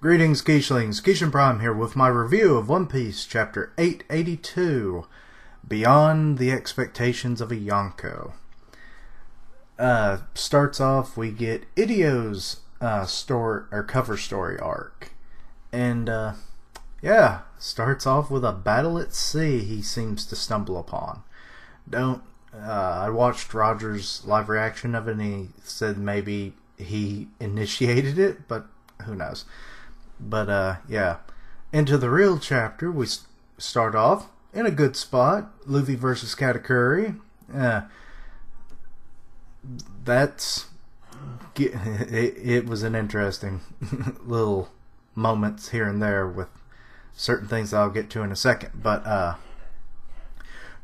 Greetings, Geeshlings. Geeshin Prime here with my review of One Piece, Chapter 882, Beyond the Expectations of a Yonko. Starts off, we get Idio's cover story arc. And, starts off with a battle at sea he seems to stumble upon. I watched Roger's live reaction of it, and he said maybe he initiated it, but who knows. But, into the real chapter, we start off in a good spot. Luffy versus Katakuri. It was an interesting little moments here and there with certain things that I'll get to in a second. But,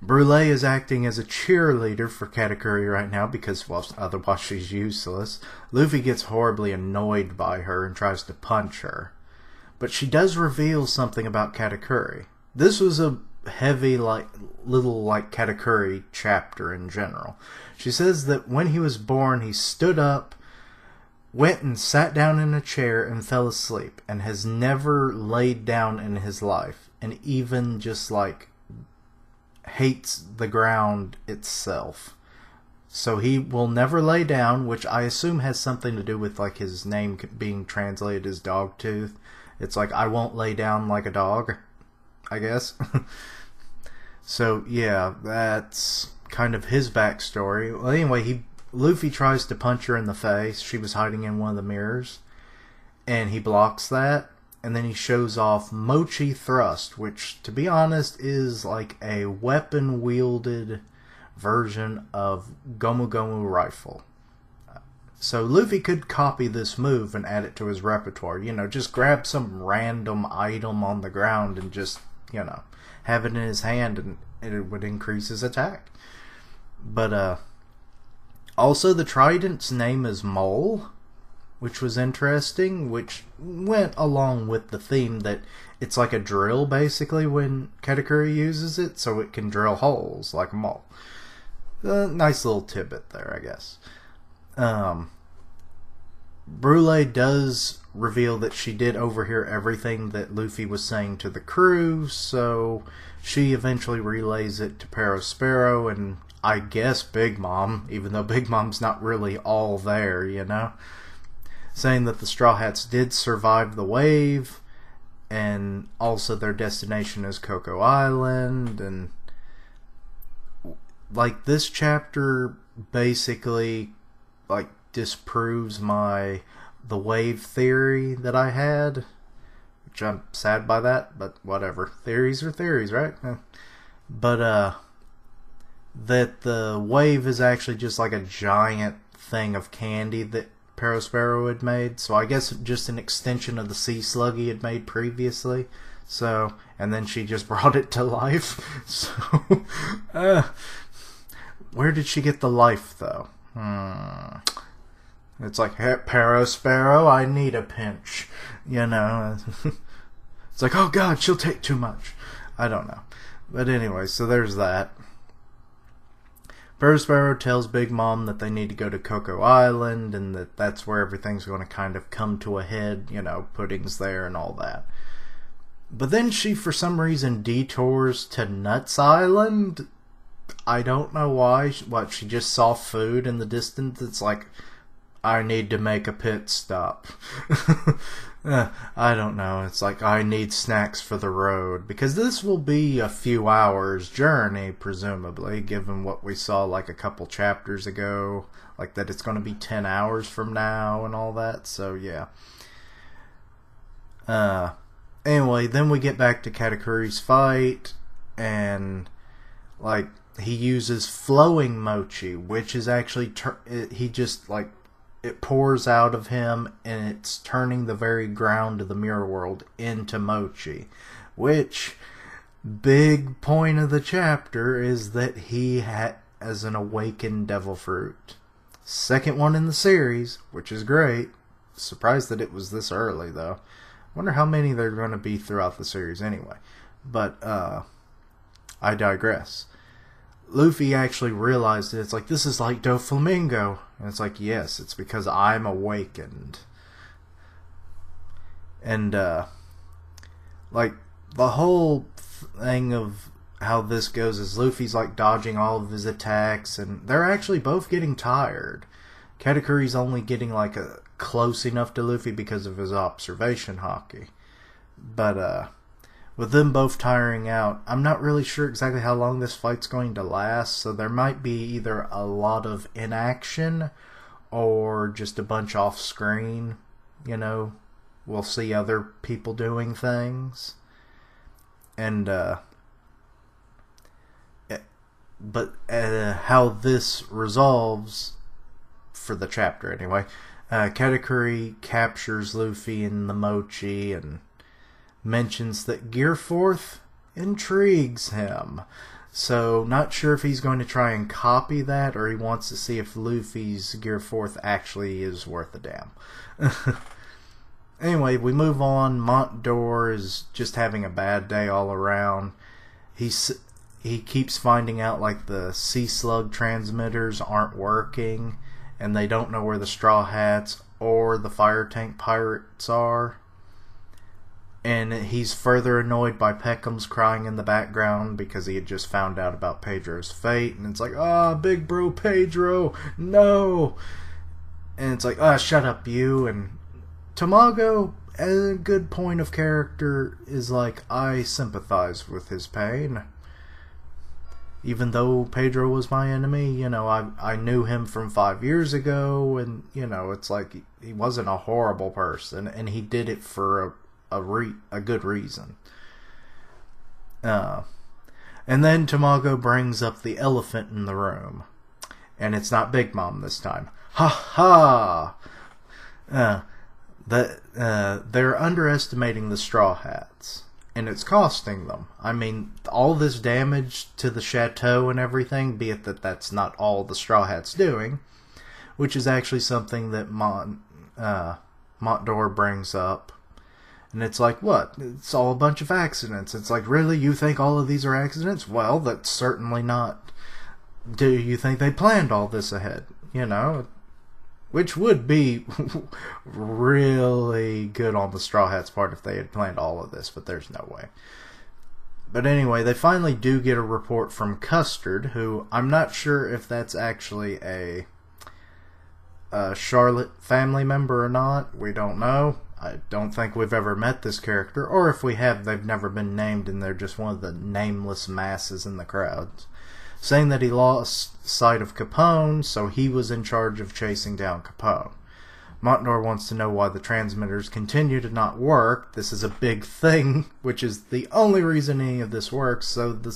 Brule is acting as a cheerleader for Katakuri right now because, well, otherwise she's useless. Luffy gets horribly annoyed by her and tries to punch her. But she does reveal something about Katakuri. This was a heavy, little Katakuri chapter in general. She says that when he was born, he stood up, went and sat down in a chair and fell asleep, and has never laid down in his life, and even just hates the ground itself. So he will never lay down, which I assume has something to do with his name being translated as Dogtooth. It's I won't lay down like a dog, I guess. So yeah, that's kind of his backstory. Well, anyway, Luffy tries to punch her in the face. She was hiding in one of the mirrors, and he blocks that. And then he shows off Mochi Thrust, which, to be honest, is a weapon-wielded version of Gomu Gomu Rifle. So Luffy could copy this move and add it to his repertoire. Just grab some random item on the ground and just, have it in his hand, and it would increase his attack. But, also the Trident's name is Mole, which was interesting, which went along with the theme that it's like a drill, basically, when Katakuri uses it, so it can drill holes like a mole. Nice little tidbit there, I guess. Brule does reveal that she did overhear everything that Luffy was saying to the crew, so she eventually relays it to Perospero and, I guess, Big Mom, even though Big Mom's not really all there, saying that the Straw Hats did survive the wave, and also their destination is Cocoa Island, and this chapter basically disproves the wave theory that I had, which I'm sad by that, but whatever. Theories are theories, right? But that the wave is actually just a giant thing of candy that Perospero had made, so I guess just an extension of the sea slug he had made previously. So, and then she just brought it to life. So, where did she get the life, though? It's hey, Perospero, I need a pinch. It's oh god, she'll take too much. I don't know. But anyway, so there's that. Perospero tells Big Mom that they need to go to Cocoa Island, and that's where everything's going to kind of come to a head, pudding's there and all that. But then she, for some reason, detours to Nuts Island. I don't know why. She just saw food in the distance. It's I need to make a pit stop. I don't know. It's I need snacks for the road. Because this will be a few hours journey, presumably, given what we saw a couple chapters ago. That it's going to be 10 hours from now and all that. So, yeah. Anyway, then we get back to Katakuri's fight. And, he uses flowing mochi, which is actually... he just, it pours out of him, and it's turning the very ground of the mirror world into mochi. Which, big point of the chapter is that he has an awakened devil fruit. Second one in the series, which is great. Surprised that it was this early, though. Wonder how many there are going to be throughout the series anyway. But, I digress. Luffy actually realized it. It's this is like Doflamingo. And it's yes, it's because I'm awakened. And like the whole thing of how this goes is Luffy's like dodging all of his attacks, and they're actually both getting tired. Katakuri's only getting like a close enough to Luffy because of his observation haki. But with them both tiring out, I'm not really sure exactly how long this fight's going to last, so there might be either a lot of inaction or just a bunch off screen. You know, we'll see other people doing things. And but how this resolves for the chapter anyway, Katakuri captures Luffy in the mochi and mentions that Gearforth intrigues him. So not sure if he's going to try and copy that, or he wants to see if Luffy's Gearforth actually is worth a damn. Anyway, we move on. Montdor is just having a bad day all around. He keeps finding out like the Sea Slug transmitters aren't working, and they don't know where the Straw Hats or the Fire Tank Pirates are. And he's further annoyed by Peckham's crying in the background because he had just found out about Pedro's fate. And it's like, big bro Pedro, no! And it's like, shut up you. And Tamago, a good point of character, is like, I sympathize with his pain. Even though Pedro was my enemy, you know, I knew him from 5 years ago, and, you know, it's like, he wasn't a horrible person, and he did it for a good reason. And then Tamago brings up the elephant in the room, and it's not Big Mom this time. Ha ha! They're underestimating the Straw Hats, and it's costing them. I mean, all this damage to the chateau and everything, be it that that's not all the Straw Hats doing, which is actually something that Montdor brings up. And it's like, what? It's all a bunch of accidents. It's like, really? You think all of these are accidents? Well, that's certainly not. Do you think they planned all this ahead? You know? Which would be really good on the Straw Hats' part if they had planned all of this, but there's no way. But anyway, they finally do get a report from Custard, who I'm not sure if that's actually a Charlotte family member or not. We don't know. I don't think we've ever met this character, or if we have, they've never been named and they're just one of the nameless masses in the crowds. Saying that he lost sight of Capone, so he was in charge of chasing down Capone. Montdor wants to know why the transmitters continue to not work. This is a big thing, which is the only reason any of this works, so the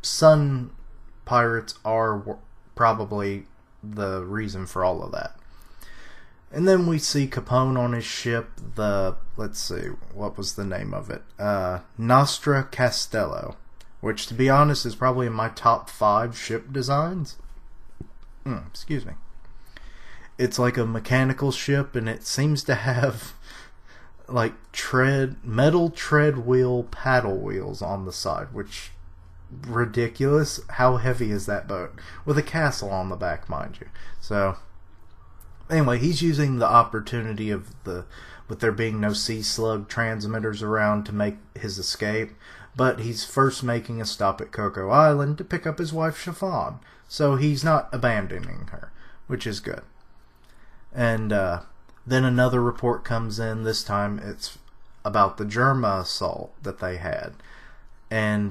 Sun Pirates are probably the reason for all of that. And then we see Capone on his ship, let's see, what was the name of it? Nostra Castello, which, to be honest, is probably in my top 5 ship designs. Excuse me. It's like a mechanical ship, and it seems to have like metal tread wheel paddle wheels on the side, which, ridiculous. How heavy is that boat? With a castle on the back, mind you. So anyway, he's using the opportunity of with there being no Sea Slug transmitters around to make his escape, but he's first making a stop at Coco Island to pick up his wife Chiffon, so he's not abandoning her, which is good. And then another report comes in. This time it's about the Germa assault that they had, and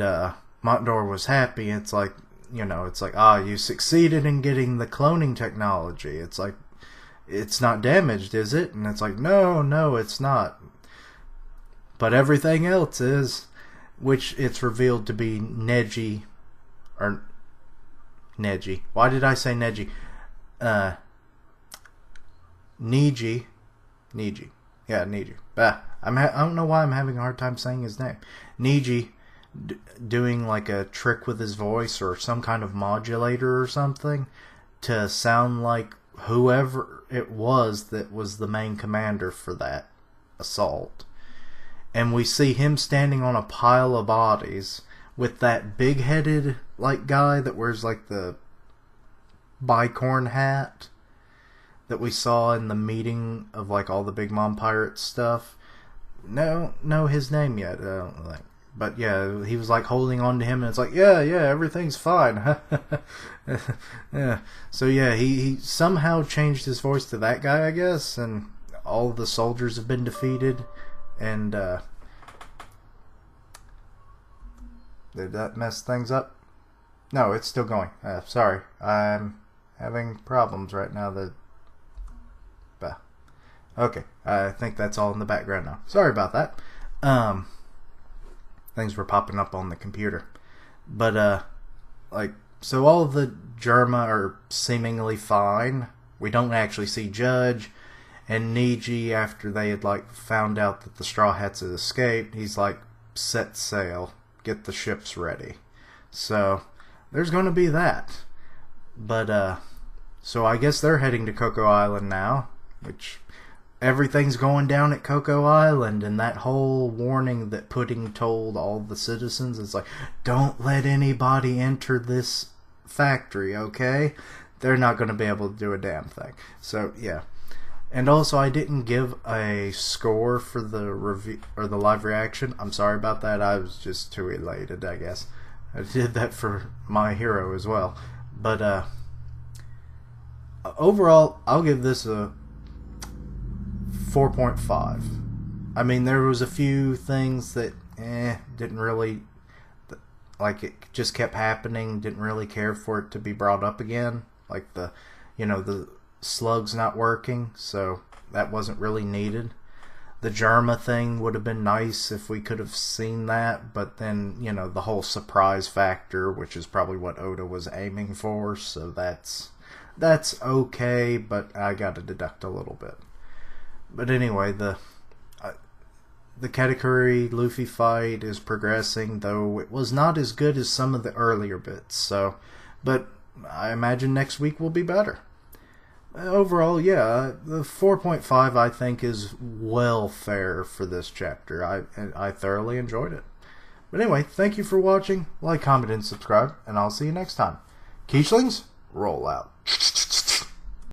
Montdor was happy. It's like, you succeeded in getting the cloning technology. It's like, it's not damaged, is it? And it's like, no, it's not. But everything else is, which it's revealed to be Neji. Why did I say Neji? Neji. Yeah, Neji. I don't know why I'm having a hard time saying his name. Neji doing like a trick with his voice or some kind of modulator or something to sound like whoever it was that was the main commander for that assault. And we see him standing on a pile of bodies with that big-headed like guy that wears like the bicorn hat. that we saw in the meeting of like all the Big Mom Pirate stuff. No, know his name yet. I don't think. But yeah, he was like holding on to him, and it's like, yeah, everything's fine. Yeah. So yeah, he somehow changed his voice to that guy, I guess, and all the soldiers have been defeated. And did that mess things up? No, it's still going. Sorry, I'm having problems right now. Okay, I think that's all in the background now. Sorry about that. Things were popping up on the computer. But, so all of the Germa are seemingly fine. We don't actually see Judge. And Niji, after they had, found out that the Straw Hats had escaped, he's like, set sail. Get the ships ready. So, there's going to be that. But, so I guess they're heading to Coco Island now. Which... everything's going down at Coco Island, and that whole warning that Pudding told all the citizens is like, don't let anybody enter this factory, okay? They're not going to be able to do a damn thing. So, yeah. And also, I didn't give a score for the review or the live reaction. I'm sorry about that. I was just too elated, I guess. I did that for My Hero as well. But, overall, I'll give this a 4.5. I mean, there was a few things that didn't really, it just kept happening, didn't really care for it to be brought up again, like the slugs not working, so that wasn't really needed. The Germa thing would have been nice if we could have seen that, but then, the whole surprise factor, which is probably what Oda was aiming for, so that's okay, but I gotta deduct a little bit. But anyway, the Katakuri Luffy fight is progressing, though it was not as good as some of the earlier bits. So, but I imagine next week will be better. Overall, yeah, the 4.5 I think is well fair for this chapter. I thoroughly enjoyed it. But anyway, thank you for watching. Like, comment, and subscribe, and I'll see you next time. Keechlings, roll out.